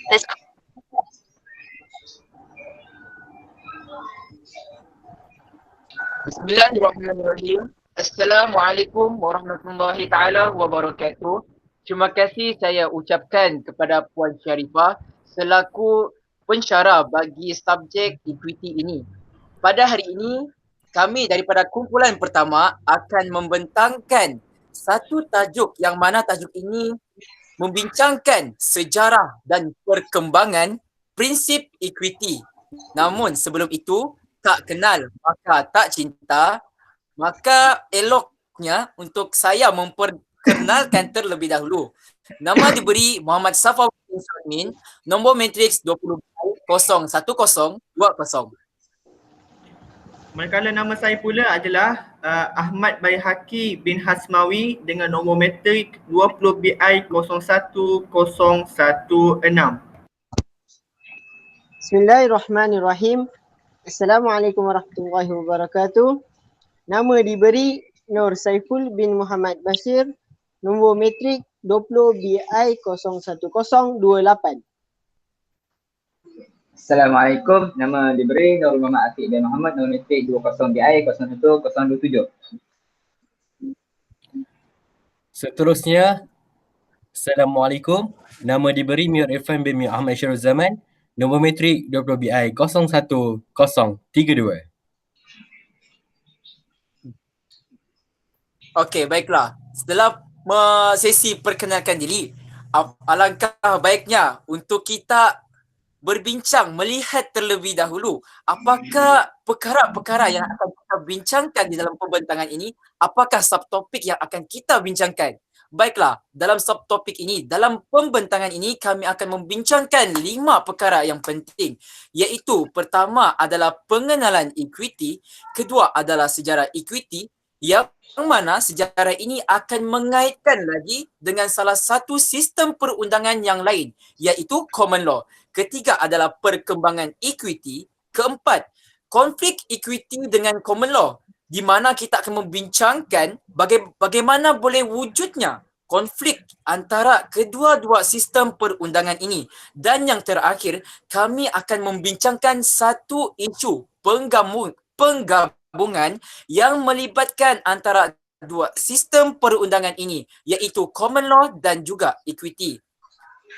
Let's Bismillahirrahmanirrahim. Assalamualaikum warahmatullahi taala wabarakatuh. Terima kasih saya ucapkan kepada Puan Syarifah selaku pensyarah bagi subjek equity ini. Pada hari ini, kami daripada kumpulan pertama akan membentangkan satu tajuk yang mana tajuk ini membincangkan sejarah dan perkembangan prinsip equity. Namun sebelum itu, tak kenal maka tak cinta, maka eloknya untuk saya memperkenalkan terlebih dahulu. Nama diberi Muhammad Safawi Salmin, nombor matriks 20.01020. Manakala nama saya pula adalah Ahmad Baihaqi bin Hasmawi dengan nombor matrik 20BI010116. Bismillahirrahmanirrahim. Assalamualaikum warahmatullahi wabarakatuh. Nama diberi Nur Saiful bin Muhammad Bashir, nombor matrik 20BI01028. Assalamualaikum, nama diberi Nurul Muhammad Afiq bin Muhammad, nombor matrik 20BI01027. Seterusnya, Assalamualaikum, nama diberi Mir Irfan bin Mir Ahmad Syarul Zaman, nombor matrik 20BI01032. Okey, baiklah. Setelah sesi perkenalkan diri, alangkah baiknya untuk kita berbincang, melihat terlebih dahulu apakah perkara-perkara yang akan kita bincangkan di dalam pembentangan ini, apakah subtopik yang akan kita bincangkan. Baiklah, dalam subtopik ini, dalam pembentangan ini kami akan membincangkan 5 perkara yang penting, iaitu pertama adalah pengenalan equity, kedua adalah sejarah equity, yang mana sejarah ini akan mengaitkan lagi dengan salah satu sistem perundangan yang lain, iaitu common law. Ketiga adalah perkembangan equity. Keempat, konflik equity dengan common law, di mana kita akan membincangkan bagaimana boleh wujudnya konflik antara kedua-dua sistem perundangan ini. Dan yang terakhir, kami akan membincangkan satu isu penggabungan yang melibatkan antara dua sistem perundangan ini, iaitu common law dan juga equity.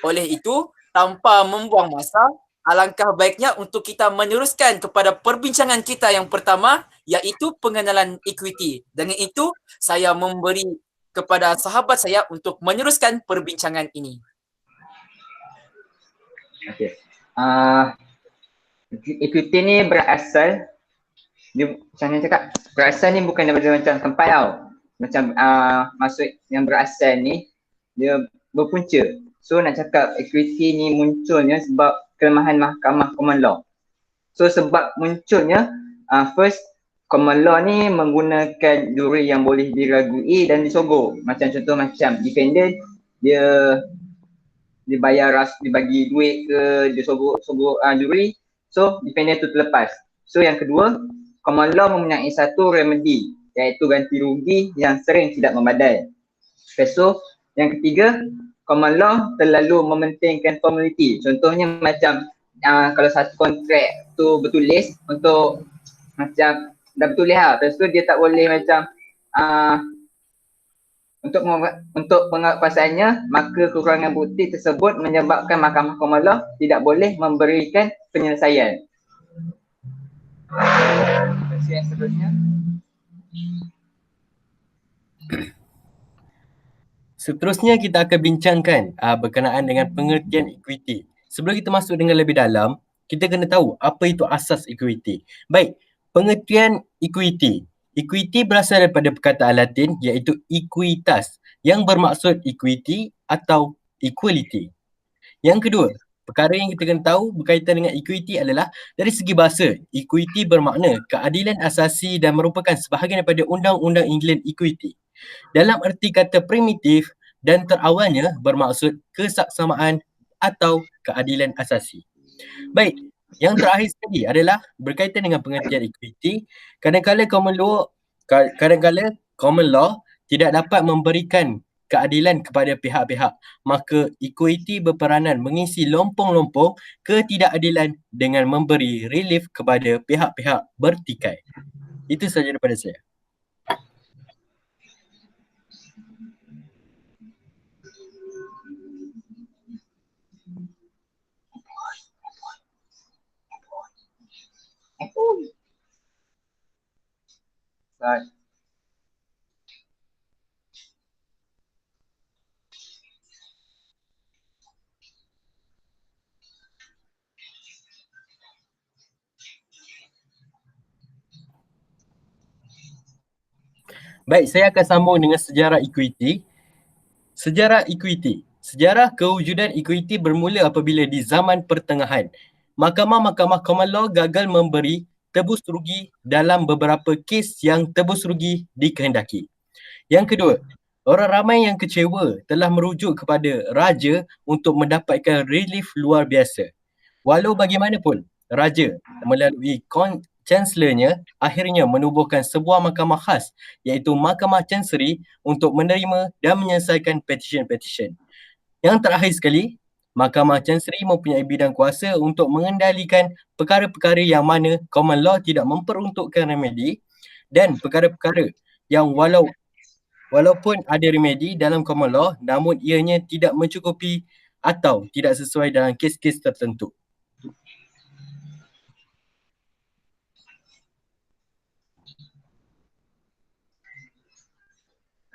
Oleh itu, tanpa membuang masa, alangkah baiknya untuk kita meneruskan kepada perbincangan kita yang pertama, iaitu pengenalan equity. Dengan itu, saya memberi kepada sahabat saya untuk meneruskan perbincangan ini. Okey. Equity ni berasal, dia macam mana cakap, berasal ni bukan daripada macam tempat tau. Macam maksud yang berasal ni, dia berpunca. So nak cakap equity ni munculnya sebab kelemahan mahkamah common law. So sebab munculnya, first common law ni menggunakan juri yang boleh diragui dan disogok. Macam contoh macam defendant, dia bayar dibagi duit ke, dia sogok juri, so defendant tu terlepas. So yang kedua, common law mempunyai satu remedy, iaitu ganti rugi yang sering tidak memadai. So yang ketiga, common law terlalu mementingkan formality. Contohnya macam kalau satu kontrak tu bertulis untuk macam dah bertulis lah, lepas tu dia tak boleh macam untuk pengapasannya, maka kekurangan bukti tersebut menyebabkan mahkamah common law tidak boleh memberikan penyelesaian. Yang seterusnya. Seterusnya kita akan bincangkan berkenaan dengan pengertian equity. Sebelum kita masuk dengan lebih dalam, kita kena tahu apa itu asas equity. Baik, pengertian equity. Equity berasal daripada perkataan Latin iaitu equitas yang bermaksud equity atau equality. Yang kedua, perkara yang kita kena tahu berkaitan dengan equity adalah dari segi bahasa, equity bermakna keadilan asasi dan merupakan sebahagian daripada Undang-Undang England Equity. Dalam erti kata primitif dan terawalnya bermaksud kesaksamaan atau keadilan asasi. Baik, yang terakhir sekali adalah berkaitan dengan pengertian equity. Kadang-kadang common law tidak dapat memberikan keadilan kepada pihak-pihak, maka equity berperanan mengisi lompong-lompong ketidakadilan dengan memberi relief kepada pihak-pihak bertikai. Itu saja daripada saya. Baik. Baik, saya akan sambung dengan sejarah equity. Sejarah kewujudan equity bermula apabila di zaman pertengahan, mahkamah-mahkamah common law gagal memberi tebus rugi dalam beberapa kes yang tebus rugi dikehendaki. Yang kedua, orang ramai yang kecewa telah merujuk kepada raja untuk mendapatkan relief luar biasa. Walau bagaimanapun, raja melalui Chancellornya akhirnya menubuhkan sebuah mahkamah khas iaitu Mahkamah Chancery untuk menerima dan menyelesaikan petition-petition. Yang terakhir sekali, Mahkamah Chancery mempunyai bidang kuasa untuk mengendalikan perkara-perkara yang mana common law tidak memperuntukkan remedi dan perkara-perkara yang walaupun ada remedi dalam common law namun ianya tidak mencukupi atau tidak sesuai dalam kes-kes tertentu.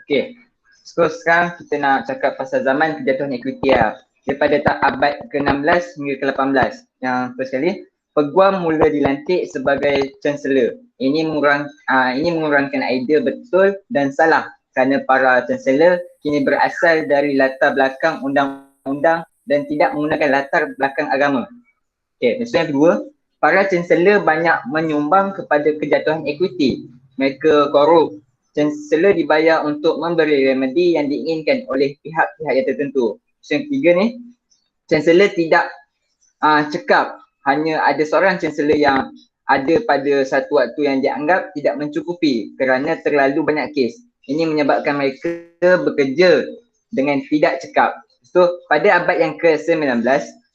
Okey. So sekarang kita nak cakap pasal zaman kejatuhan equity lah. Daripada abad ke-16 hingga ke-18. Yang first sekali, peguam mula dilantik sebagai Chancellor. Ini mengurangkan idea betul dan salah kerana para Chancellor kini berasal dari latar belakang undang-undang dan tidak menggunakan latar belakang agama. Okey, maksud yang kedua, para Chancellor banyak menyumbang kepada kejatuhan equity. Mereka korup. Chancellor dibayar untuk memberi remedi yang diinginkan oleh pihak-pihak yang tertentu. So, yang ketiga ni, Chancellor tidak cekap. Hanya ada seorang Chancellor yang ada pada satu waktu yang dianggap tidak mencukupi kerana terlalu banyak kes. Ini menyebabkan mereka bekerja dengan tidak cekap. So, pada abad yang ke-19,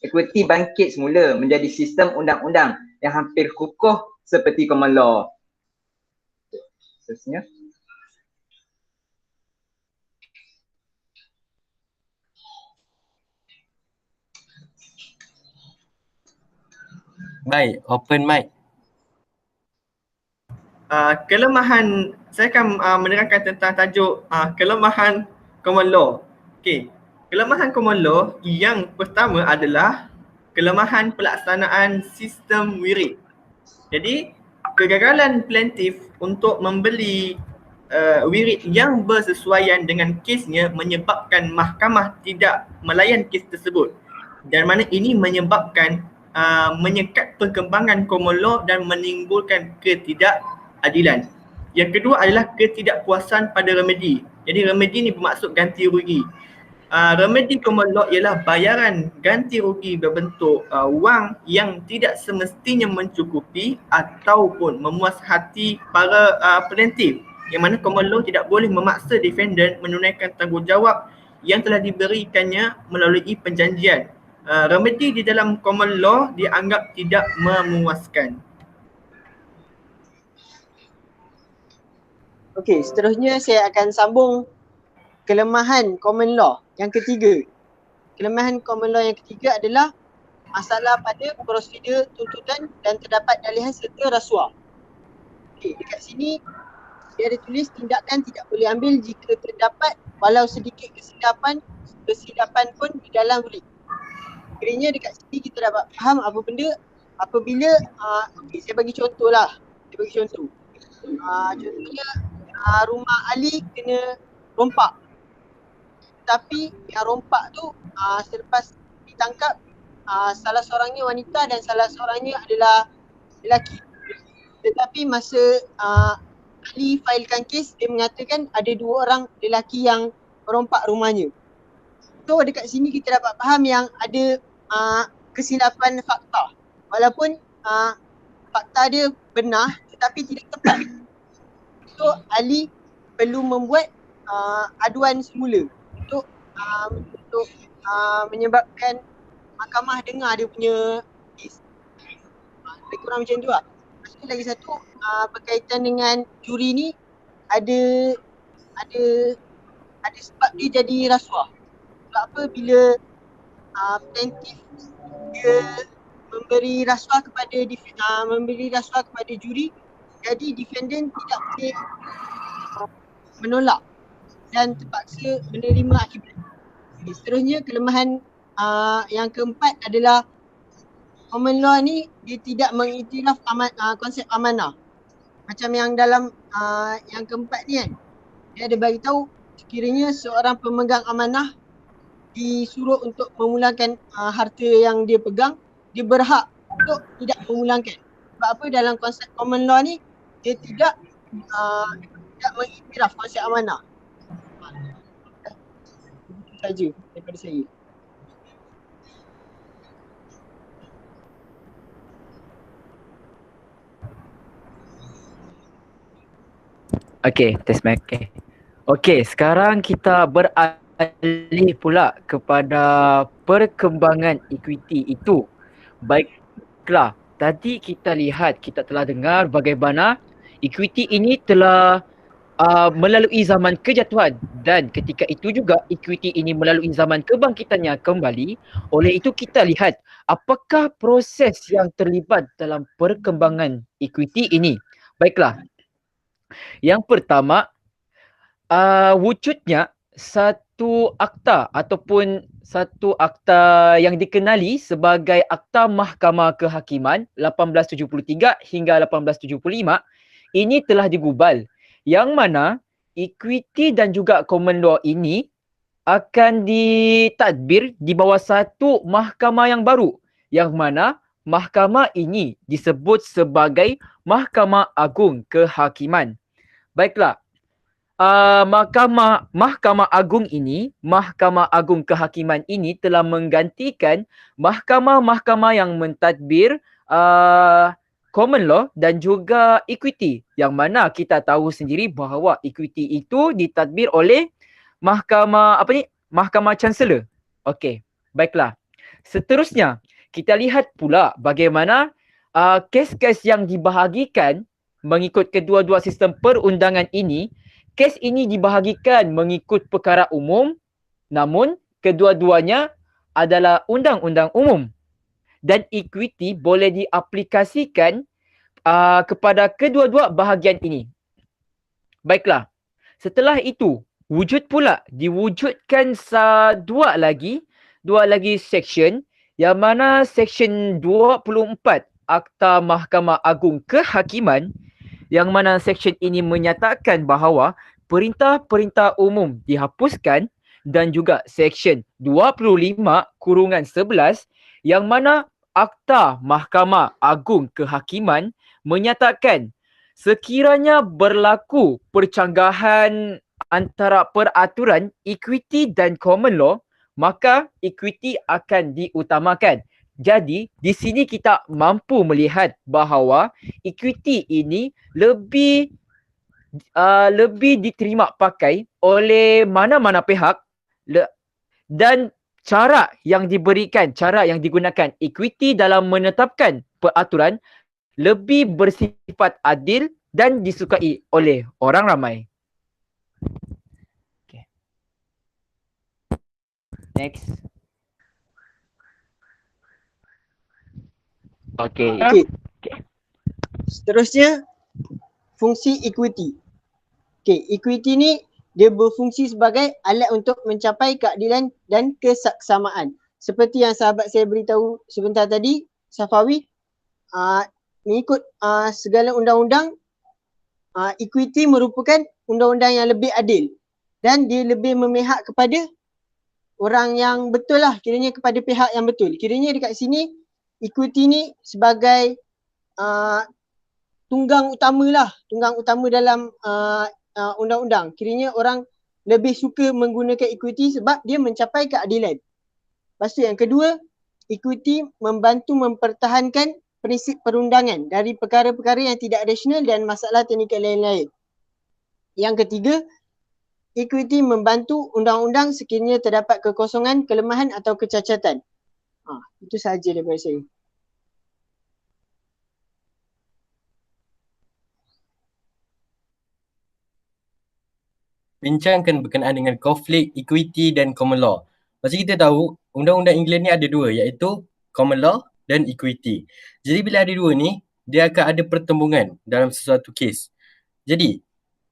equity bangkit semula menjadi sistem undang-undang yang hampir kukuh seperti common law. Seterusnya. Baik, open mic. Kelemahan, saya akan menerangkan tentang tajuk kelemahan common law. Okey, kelemahan common law yang pertama adalah kelemahan pelaksanaan sistem wirid. Jadi, kegagalan plaintiff untuk membeli wirid yang bersesuaian dengan kesnya menyebabkan mahkamah tidak melayan kes tersebut. Dan mana ini menyebabkan menyekat perkembangan common law dan menimbulkan ketidakadilan. Yang kedua adalah ketidakpuasan pada remedi. Jadi remedi ni bermaksud ganti rugi. Remedi common law ialah bayaran ganti rugi berbentuk wang yang tidak semestinya mencukupi ataupun memuas hati para plaintiff. Yang mana common law tidak boleh memaksa defendant menunaikan tanggungjawab yang telah diberikannya melalui perjanjian. Remedi di dalam common law dianggap tidak memuaskan. Okey, seterusnya saya akan sambung kelemahan common law yang ketiga. Kelemahan common law yang ketiga adalah masalah pada prosedur tuntutan dan terdapat dalihan serta rasuah. Okey, dekat sini dia ada tulis tindakan tidak boleh ambil jika terdapat walau sedikit kesilapan pun di dalam wirid. Kiranya dekat sini kita dapat faham apa benda apabila okay, saya bagi contoh lah. Contohnya rumah Ali kena rompak. Tapi yang rompak tu selepas ditangkap salah seorangnya wanita dan salah seorangnya adalah lelaki. Tetapi masa Ali failkan kes, dia mengatakan ada dua orang lelaki yang merompak rumahnya. So dekat sini kita dapat faham yang ada kesilapan fakta. Walaupun fakta dia benar tetapi tidak tepat. So Ali perlu membuat aduan semula. untuk menyebabkan mahkamah dengar dia punya kes. Lebih kurang macam tu lah. Lepas tu lagi satu berkaitan dengan juri ni ada sebab dia jadi rasuah. Sebab apa bila plaintiff dia memberi rasuah kepada juri, jadi defendant tidak boleh menolak dan terpaksa menerima akibat. Seterusnya kelemahan yang keempat adalah common law ni dia tidak mengiktiraf konsep amanah. Macam yang dalam yang keempat ni kan, dia ada bagi tahu sekiranya seorang pemegang amanah disuruh untuk memulangkan harta yang dia pegang, dia berhak untuk tidak memulangkan. Sebab apa dalam konsep common law ni dia tidak mengiktiraf konsep amanah. Itu saja daripada saya. Okey, test mic. Okey, sekarang kita beralih pula kepada perkembangan equity itu. Baiklah, tadi kita lihat, kita telah dengar bagaimana equity ini telah melalui zaman kejatuhan dan ketika itu juga equity ini melalui zaman kebangkitannya kembali. Oleh itu kita lihat apakah proses yang terlibat dalam perkembangan equity ini. Baiklah. Yang pertama, wujudnya satu akta ataupun satu akta yang dikenali sebagai Akta Mahkamah Kehakiman 1873 hingga 1875 ini telah digubal, yang mana equity dan juga common law ini akan ditadbir di bawah satu mahkamah yang baru, yang mana mahkamah ini disebut sebagai Mahkamah Agung Kehakiman. Baiklah, Mahkamah Agung ini, Mahkamah Agung Kehakiman ini telah menggantikan mahkamah-mahkamah yang mentadbir common law dan juga equity, yang mana kita tahu sendiri bahawa equity itu ditadbir oleh Mahkamah Chancellor. Okey, baiklah. Seterusnya, kita lihat pula bagaimana kes-kes yang dibahagikan mengikut kedua-dua sistem perundangan ini. Kes ini dibahagikan mengikut perkara umum, namun kedua-duanya adalah undang-undang umum. Dan equity boleh diaplikasikan kepada kedua-dua bahagian ini. Baiklah, setelah itu diwujudkan dua lagi section, yang mana section 24 Akta Mahkamah Agung Kehakiman, yang mana section ini menyatakan bahawa perintah-perintah umum dihapuskan, dan juga section 25/11 yang mana Akta Mahkamah Agung Kehakiman menyatakan sekiranya berlaku percanggahan antara peraturan equity dan common law, maka equity akan diutamakan. Jadi, di sini kita mampu melihat bahawa equity ini lebih diterima pakai oleh mana-mana pihak, dan cara yang digunakan equity dalam menetapkan peraturan lebih bersifat adil dan disukai oleh orang ramai. Okay. Next. Okay. Seterusnya, fungsi equity. Equity ni dia berfungsi sebagai alat untuk mencapai keadilan dan kesaksamaan. Seperti yang sahabat saya beritahu sebentar tadi, Safawi, mengikut segala undang-undang, equity merupakan undang-undang yang lebih adil dan dia lebih memihak kepada orang yang betul lah, kiranya kepada pihak yang betul. Kiranya dekat sini equity ni sebagai tunggang utama dalam undang-undang. Kiranya orang lebih suka menggunakan equity sebab dia mencapai keadilan. Lepas tu yang kedua, equity membantu mempertahankan prinsip perundangan dari perkara-perkara yang tidak rasional dan masalah teknikal lain-lain. Yang ketiga, equity membantu undang-undang sekiranya terdapat kekosongan, kelemahan atau kecacatan. Itu sahaja daripada saya. Bincangkan berkenaan dengan konflik, equity dan common law. Macam kita tahu, undang-undang England ni ada dua, iaitu common law dan equity. Jadi bila ada dua ni, dia akan ada pertembungan dalam sesuatu kes. Jadi,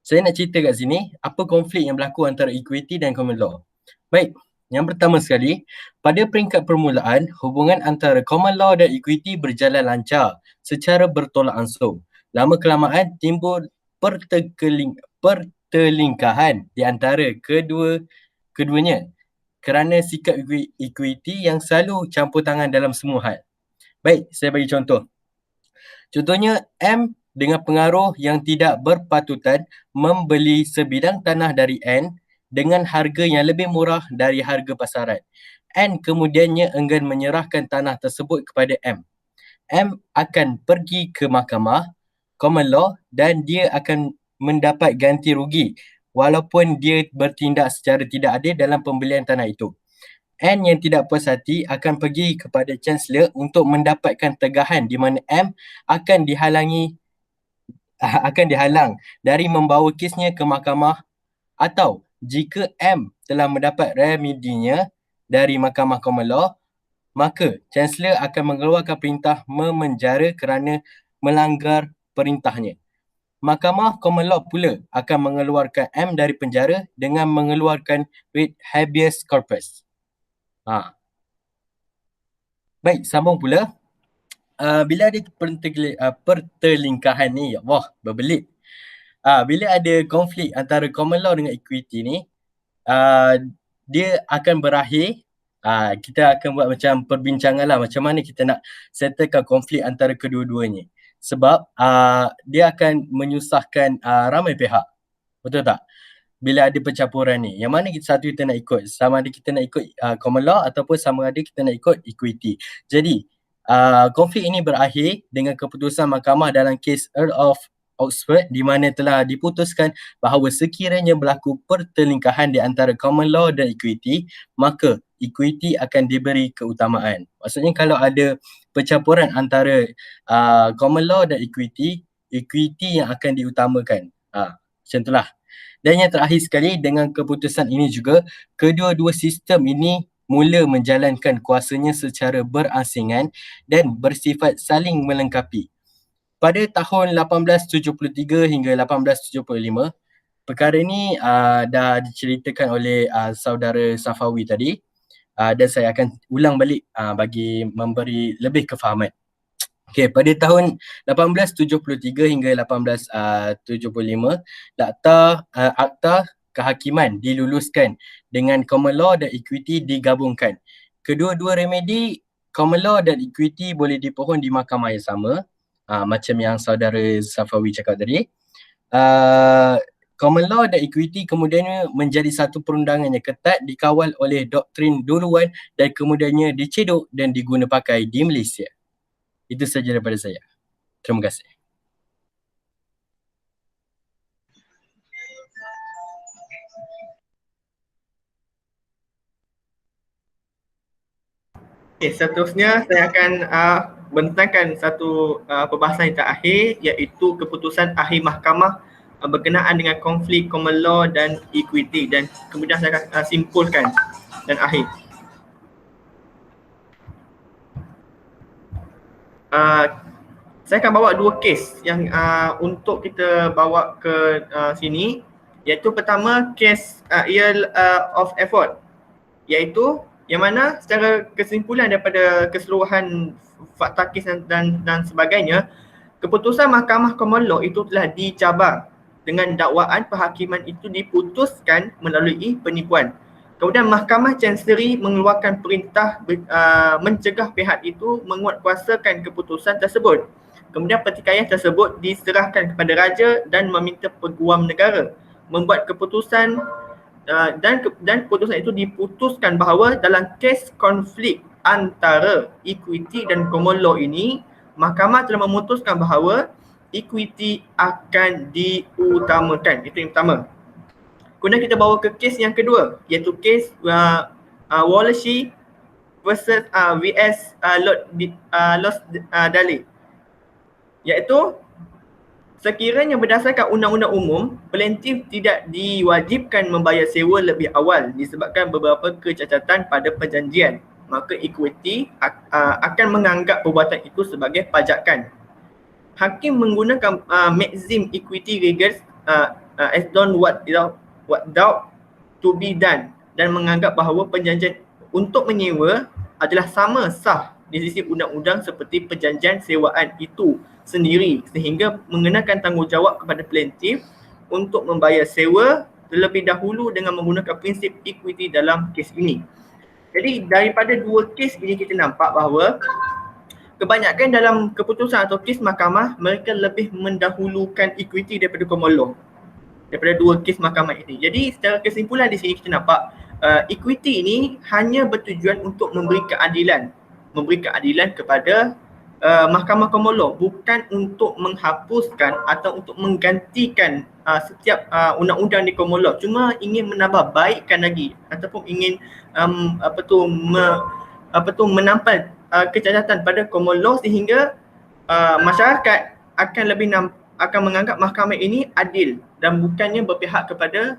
saya nak cerita kat sini, apa konflik yang berlaku antara equity dan common law. Baik, yang pertama sekali, pada peringkat permulaan, hubungan antara common law dan equity berjalan lancar secara bertolak ansur. Lama kelamaan timbul pertelingkahan di antara keduanya kerana sikap equity yang selalu campur tangan dalam semua hal. Baik, saya bagi contoh. Contohnya, M dengan pengaruh yang tidak berpatutan membeli sebidang tanah dari N dengan harga yang lebih murah dari harga pasaran. N kemudiannya enggan menyerahkan tanah tersebut kepada M. M akan pergi ke mahkamah common law dan dia akan mendapat ganti rugi walaupun dia bertindak secara tidak adil dalam pembelian tanah itu. N yang tidak puas hati akan pergi kepada Chancellor untuk mendapatkan tegahan di mana M akan dihalang dari membawa kesnya ke mahkamah, atau jika M telah mendapat remedinya dari mahkamah common law, maka Chancellor akan mengeluarkan perintah memenjara kerana melanggar perintahnya. Mahkamah common law pula akan mengeluarkan M dari penjara dengan mengeluarkan writ habeas corpus. Baik, sambung pula. Bila ada pertelingkahan ni, ya Allah, berbelit. Bila ada konflik antara common law dengan equity ni, dia akan berakhir, kita akan buat macam perbincangan lah macam mana kita nak settlekan konflik antara kedua-duanya. Sebab dia akan menyusahkan ramai pihak. Betul tak? Bila ada pencampuran ni, yang mana satu kita nak ikut, sama ada kita nak ikut common law ataupun sama ada kita nak ikut equity. Jadi konflik ini berakhir dengan keputusan mahkamah dalam kes Earl of Oxford di mana telah diputuskan bahawa sekiranya berlaku pertelingkahan di antara common law dan equity, maka equity akan diberi keutamaan. Maksudnya kalau ada pencampuran antara common law dan equity yang akan diutamakan. Macam itulah. Dan yang terakhir sekali, dengan keputusan ini juga, kedua-dua sistem ini mula menjalankan kuasanya secara berasingan dan bersifat saling melengkapi. Pada tahun 1873 hingga 1875, perkara ini dah diceritakan oleh saudara Safawi tadi, dan saya akan ulang balik bagi memberi lebih kefahaman. Okey, pada tahun 1873 hingga 1875, Akta Kehakiman diluluskan dengan common law dan equity digabungkan. Kedua-dua remedi common law dan equity boleh dipohon di mahkamah yang sama, macam yang saudara Safawi cakap tadi. Common law dan equity kemudiannya menjadi satu perundangan yang ketat dikawal oleh doktrin duluan dan kemudiannya dicedok dan diguna pakai di Malaysia. Itu saja daripada saya. Terima kasih. Okay, seterusnya saya akan bentangkan satu perbahasan yang terakhir, iaitu keputusan akhir mahkamah berkenaan dengan konflik common law dan equity, dan kemudian saya akan simpulkan dan akhir. Saya akan bawa dua kes yang untuk kita bawa ke sini, iaitu pertama kes Earl of Oxford, iaitu yang mana secara kesimpulan daripada keseluruhan fakta kes dan sebagainya, keputusan Mahkamah Common Law itu telah dicabar dengan dakwaan penghakiman itu diputuskan melalui penipuan. Kemudian Mahkamah Chancery mengeluarkan perintah mencegah pihak itu menguatkuasakan keputusan tersebut. Kemudian pertikaian tersebut diserahkan kepada raja dan meminta peguam negara membuat keputusan dan keputusan itu diputuskan bahawa dalam kes konflik antara equity dan common law ini, mahkamah telah memutuskan bahawa equity akan diutamakan. Itu yang pertama. Kemudian kita bawa ke kes yang kedua, iaitu kes Wallasey versus VS Los Dali. Iaitu sekiranya berdasarkan undang-undang umum, plaintiff tidak diwajibkan membayar sewa lebih awal disebabkan beberapa kecacatan pada perjanjian, maka equity akan menganggap perbuatan itu sebagai pajakan. Hakim menggunakan maxim equity regards as done what doubt to be done dan menganggap bahawa perjanjian untuk menyewa adalah sama sah di sisi undang-undang seperti perjanjian sewaan itu sendiri, sehingga mengenakan tanggungjawab kepada plaintiff untuk membayar sewa terlebih dahulu dengan menggunakan prinsip equity dalam kes ini. Jadi daripada dua kes ini kita nampak bahawa kebanyakan dalam keputusan atau kes mahkamah, mereka lebih mendahulukan equity daripada common law, daripada dua kes mahkamah ini. Jadi secara kesimpulan di sini kita nampak equity ini hanya bertujuan untuk memberi keadilan kepada mahkamah common law, bukan untuk menghapuskan atau untuk menggantikan setiap undang-undang di common law. Cuma ingin menambah baikkan lagi ataupun ingin menampal kecacatan pada common law sehingga masyarakat akan menganggap mahkamah ini adil dan bukannya berpihak kepada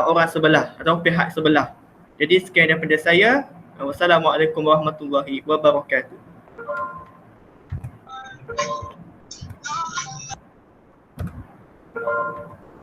orang sebelah atau pihak sebelah. Jadi sekian daripada saya. Wassalamualaikum warahmatullahi wabarakatuh.